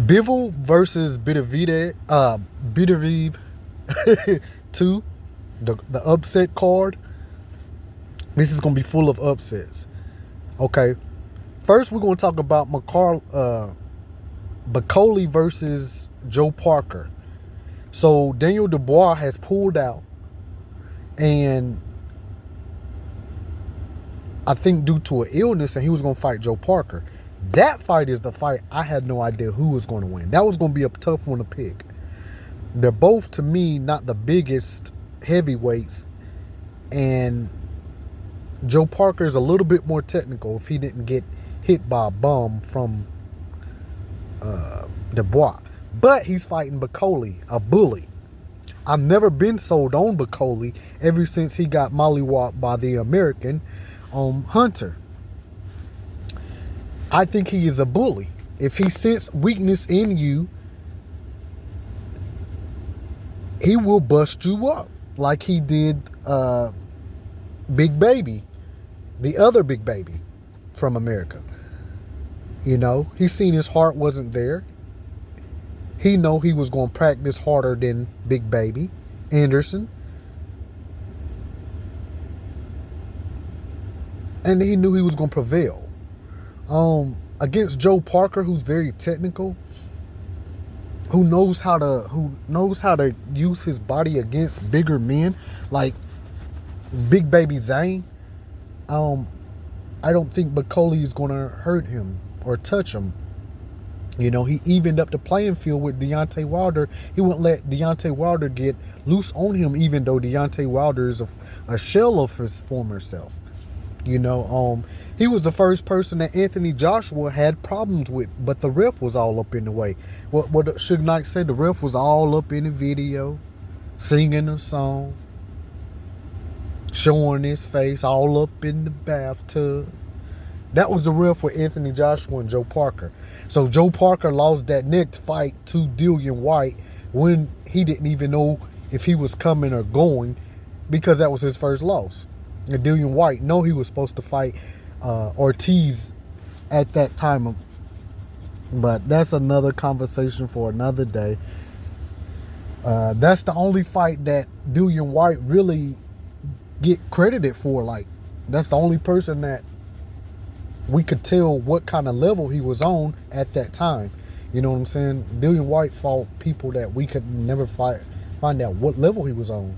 Bivol versus Beterbiev 2, the upset card. This is going to be full of upsets. Okay. First, we're going to talk about Bakole versus Joe Parker. So, Daniel Dubois has pulled out. And I think due to an illness, and he was going to fight Joe Parker. That fight is the fight I had no idea who was going to win. That was going to be a tough one to pick. They're both, to me, not the biggest heavyweights. And Joe Parker is a little bit more technical if he didn't get hit by a bomb from Dubois. But he's fighting Bakole, a bully. I've never been sold on Bakole ever since he got mollywopped by the American Hunter. I think he is a bully. If he senses weakness in you, he will bust you up like he did Big Baby, the other Big Baby from America. You know, he seen his heart wasn't there. He know he was going to practice harder than Big Baby Anderson. And he knew he was going to prevail. Against Joe Parker, who's very technical, who knows how to use his body against bigger men like Big Baby Zhang. I don't think Bakole is going to hurt him or touch him. You know, he evened up the playing field with Deontay Wilder. He wouldn't let Deontay Wilder get loose on him, even though Deontay Wilder is a shell of his former self. You know, he was the first person that Anthony Joshua had problems with, but the ref was all up in the way. What Suge Knight said, the ref was all up in the video, singing a song, showing his face, all up in the bathtub. That was the ref with Anthony Joshua and Joe Parker. So Joe Parker lost that next fight to Dillian White when he didn't even know if he was coming or going, because that was his first loss. And Dillian White know he was supposed to fight Ortiz at that time. But that's another conversation for another day. That's the only fight that Dillian White really get credited for. Like, that's the only person that we could tell what kind of level he was on at that time. You know what I'm saying? Dillian White fought people that we could never find out what level he was on.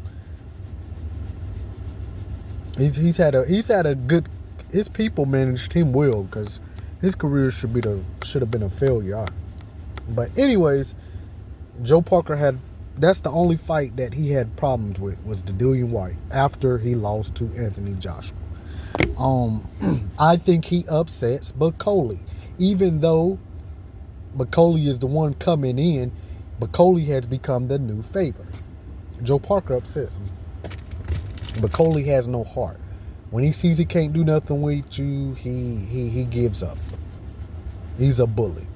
He's had a good, his people managed him well, because his career should have been a failure. But anyways, Joe Parker that's the only fight that he had problems with, was the Dillian White after he lost to Anthony Joshua. I think he upsets Bakole. Even though Bakole is the one coming in, Bakole has become the new favorite. Joe Parker upsets him. Bakole has no heart. When he sees he can't do nothing with you, he gives up. He's a bully.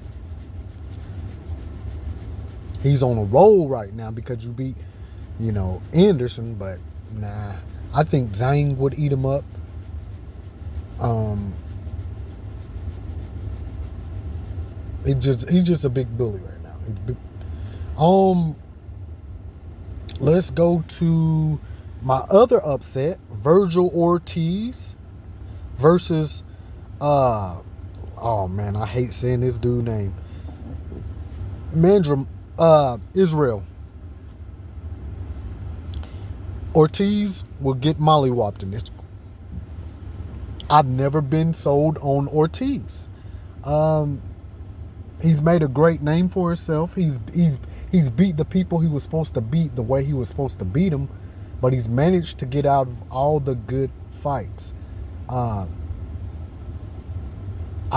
He's on a roll right now because you beat, Anderson, but nah. I think Zhang would eat him up. He's just a big bully right now. Let's go to my other upset, Virgil Ortiz versus oh man, I hate saying this dude's name. Israel. Ortiz will get mollywopped in this. I've never been sold on Ortiz. He's made a great name for himself. He's beat the people he was supposed to beat the way he was supposed to beat them, but he's managed to get out of all the good fights. I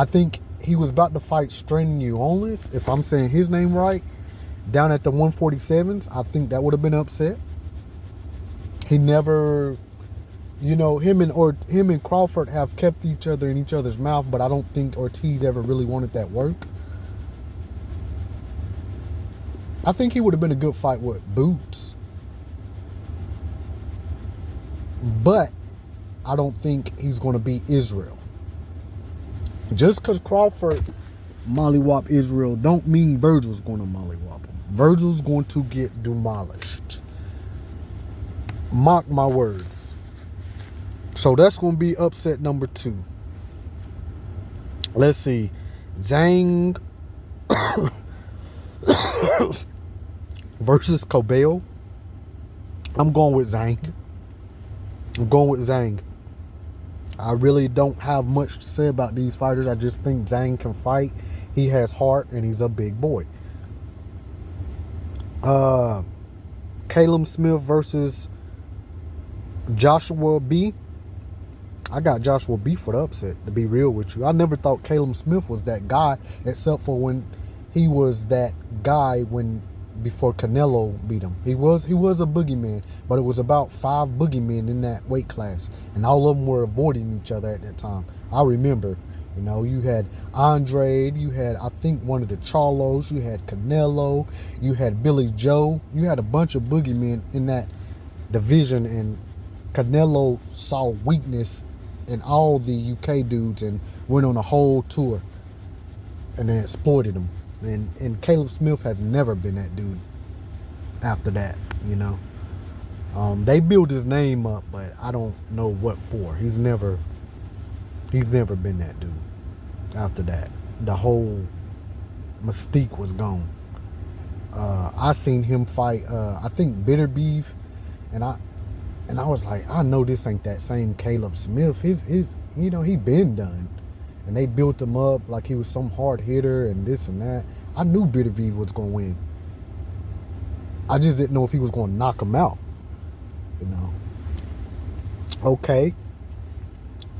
think he was about to fight Strenuonis, if I'm saying his name right, down at the 147s. I think that would have been upset. He never, him and Crawford have kept each other in each other's mouth, but I don't think Ortiz ever really wanted that work. I think he would have been a good fight with Boots. But I don't think he's going to beat Israel. Just because Crawford mollywop Israel don't mean Virgil's going to mollywop him. Virgil's going to get demolished. Mark my words. So that's going to be upset number 2. Let's see. Zhang versus Kabayel. I'm going with Zhang. I really don't have much to say about these fighters. I just think Zhang can fight. He has heart and he's a big boy. Caleb Smith versus Joshua B. I got Joshua B for the upset, to be real with you. I never thought Caleb Smith was that guy, except for when he was that guy before Canelo beat him. He was a boogeyman, but it was about 5 boogeymen in that weight class, and all of them were avoiding each other at that time. I remember, you know, you had Andre, you had, I think, one of the Charlos, you had Canelo, you had Billy Joe, you had a bunch of boogeymen in that division, and Canelo saw weakness in all the UK dudes and went on a whole tour and then exploited them. And Caleb Smith has never been that dude after that, you know. They built his name up, but I don't know what for. He's never been that dude after that. The whole mystique was gone. I seen him fight I think Bitter Beef, and I was like, I know this ain't that same Caleb Smith. His you know, he been done. And they built him up like he was some hard hitter and this and that. I knew Bitter Beef was going to win. I just didn't know if he was going to knock him out, you know. Okay.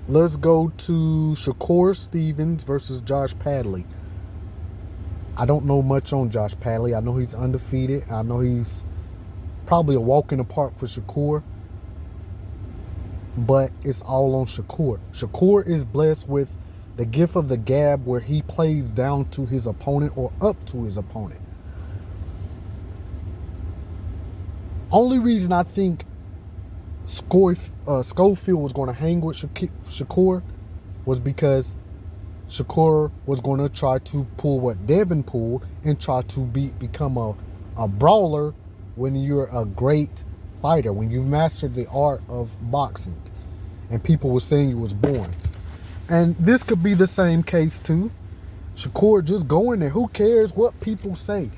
Let's go to Shakur Stevens versus Josh Padley. I don't know much on Josh Padley. I know he's undefeated. I know he's probably a walk in the park for Shakur. But it's all on Shakur. Shakur is blessed with the gift of the gab, where he plays down to his opponent or up to his opponent. Only reason I think Schofield was going to hang with Shakur was because Shakur was going to try to pull what Devin pulled and try to become a brawler when you're a great fighter, when you've mastered the art of boxing. And people were saying you was born. And this could be the same case too. Shakur, just go in there. Who cares what people say?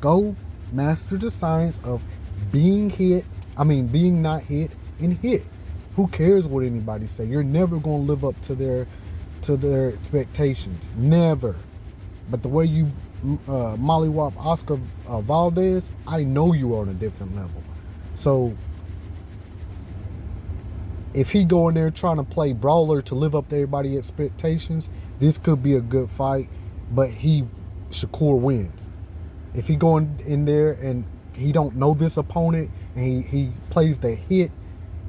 Go master the science of being not hit and hit. Who cares what anybody say? You're never going to live up to their expectations. Never. But the way you mollywop Oscar Valdez, I know you are on a different level. So if he go in there trying to play brawler to live up to everybody's expectations, this could be a good fight, but Shakur wins. If he go in there and he don't know this opponent and he plays the hit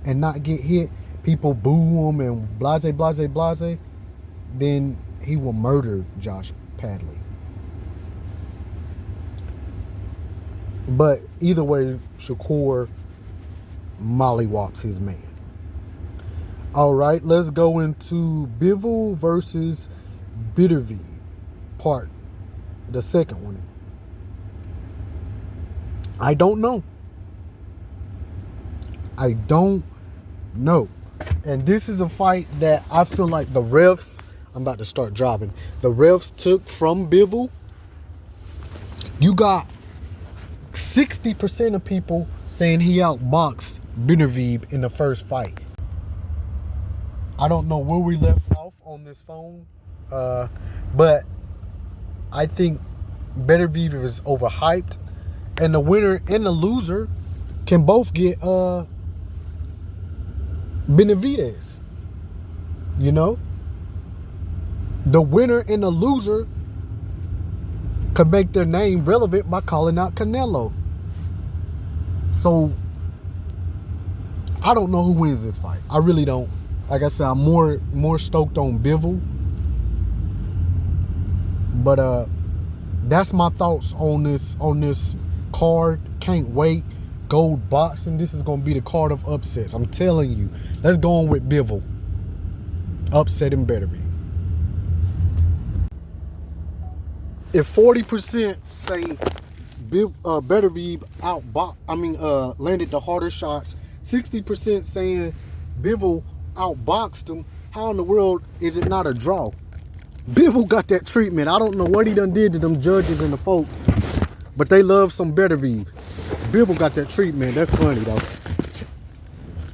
and not get hit, people boo him and blase, then he will murder Josh Padley. But either way, Shakur mollywops his man. All right, let's go into Bivol versus Bitterveed, the second one. I don't know. And this is a fight that I feel like the refs, I'm about to start driving, the refs took from Bivol. You got 60% of people saying he outboxed Bitterveed in the first fight. I don't know where we left off on this phone, but I think Bitterveed is overhyped, and the winner and the loser can both get Benavidez. You know, the winner and the loser could make their name relevant by calling out Canelo. So I don't know who wins this fight. I really don't. Like I said, I'm more stoked on Bivol. But that's my thoughts on this card. Can't wait. Gold boxing. This is gonna be the card of upsets. I'm telling you. Let's go on with Bivol. Upsetting Bitterveed. if 40% say Beterbiev landed the harder shots, 60% saying Bivol outboxed him, how in the world is it not a draw? Bivol got that treatment. I don't know what he done did to them judges and the folks, but they love some Beterbiev. Bivol got that treatment. That's funny though.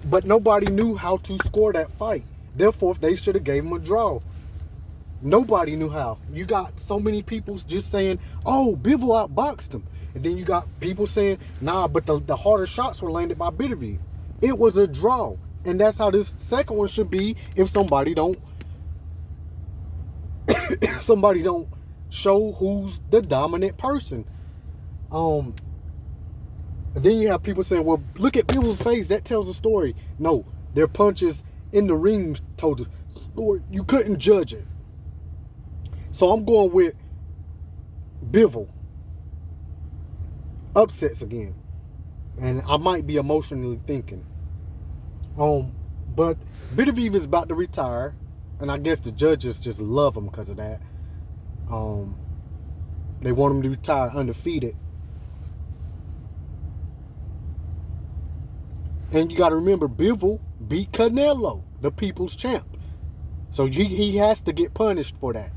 But nobody knew how to score that fight. Therefore, they should have gave him a draw. Nobody knew how. You got so many people just saying, oh, Bivol outboxed him. And then you got people saying, nah, but the harder shots were landed by Beterbiev. It was a draw. And that's how this second one should be if somebody don't show who's the dominant person. And then you have people saying, well, look at Bivol's face. That tells a story. No, their punches in the ring told the story. You couldn't judge it. So I'm going with Bivol. Upsets again. And I might be emotionally thinking. But Beterbiev is about to retire. And I guess the judges just love him because of that. They want him to retire undefeated. And you got to remember, Bivol beat Canelo, the people's champ. So he has to get punished for that.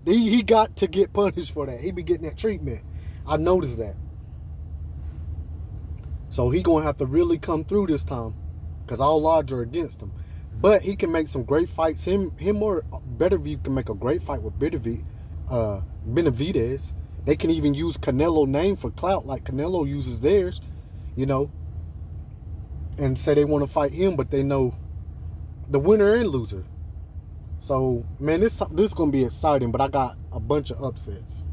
He got to get punished for that. He be getting that treatment. I noticed that. So he going to have to really come through this time because all odds are against him. But he can make some great fights. Him or Beterbiev can make a great fight with Benavidez. They can even use Canelo name for clout like Canelo uses theirs, you know, and say they want to fight him, but they know the winner and loser. So, man, this is going to be exciting, but I got a bunch of upsets.